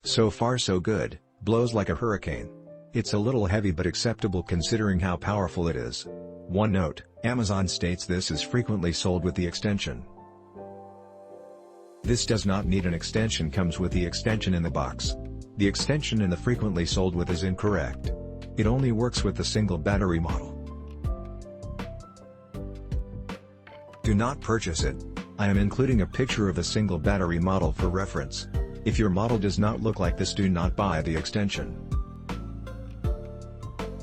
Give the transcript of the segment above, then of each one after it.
So far so good, blows like a hurricane. It's a little heavy but acceptable considering how powerful it is. One note, Amazon states this is frequently sold with the extension. This does not need an extension, comes with the extension in the box. The extension in the frequently sold with is incorrect. It only works with the single battery model. Do not purchase it. I am including a picture of a single battery model for reference. If your model does not look like this, do not buy the extension.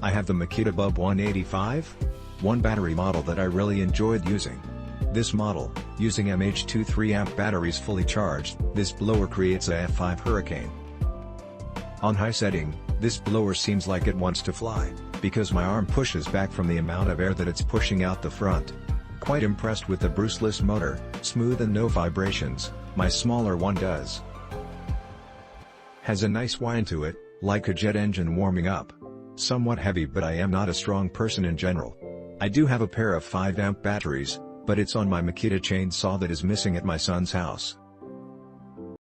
I have the Makita Bub 185, one battery model that I really enjoyed using. This model, using mH2 3A batteries fully charged, this blower creates a F5 hurricane. On high setting, this blower seems like it wants to fly, because my arm pushes back from the amount of air that it's pushing out the front. Quite impressed with the bruceless motor, smooth and no vibrations. My smaller one does. Has a nice whine to it, like a jet engine warming up. Somewhat heavy, but I am not a strong person in general. I do have a pair of 5A batteries, but it's on my Makita chainsaw that is missing at my son's house.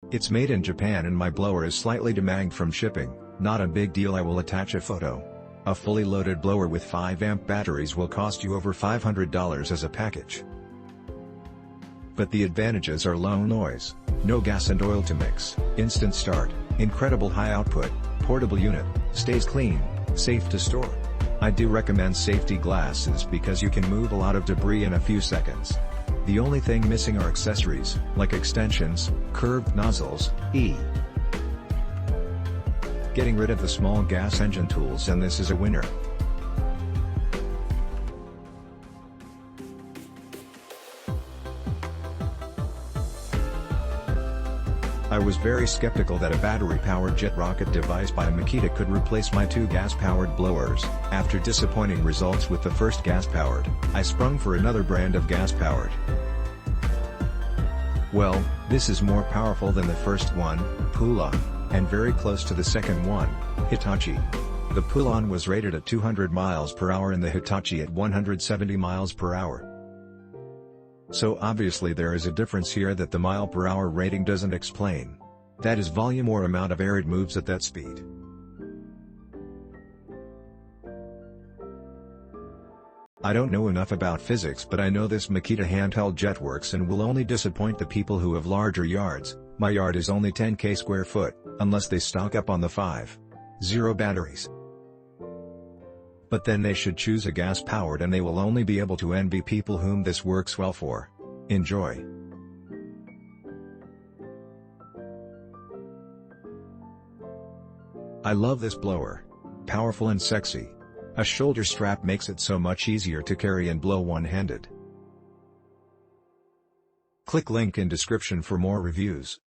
It's made in Japan and my blower is slightly demanged from shipping. Not a big deal, I will attach a photo. A fully loaded blower with 5A batteries will cost you over $500 as a package. But the advantages are low noise, no gas and oil to mix, instant start, incredible high output, portable unit, stays clean, safe to store. I do recommend safety glasses because you can move a lot of debris in a few seconds. The only thing missing are accessories, like extensions, curved nozzles, Getting rid of the small gas engine tools, and this is a winner. I was very skeptical that a battery-powered jet rocket device by Makita could replace my two gas-powered blowers. After disappointing results with the first gas-powered, I sprung for another brand of gas-powered. Well, this is more powerful than the first one, Pulon, and very close to the second one, Hitachi. The Pulon was rated at 200 miles per hour and the Hitachi at 170 miles per hour. So obviously there is a difference here that the mile per hour rating doesn't explain. That is volume or amount of air it moves at that speed. I don't know enough about physics, but I know this Makita handheld jet works and will only disappoint the people who have larger yards. My yard is only 10k square foot, unless they stock up on the 5.0 batteries. But then they should choose a gas-powered and they will only be able to envy people whom this works well for. Enjoy. I love this blower. Powerful and sexy. A shoulder strap makes it so much easier to carry and blow one-handed. Click link in description for more reviews.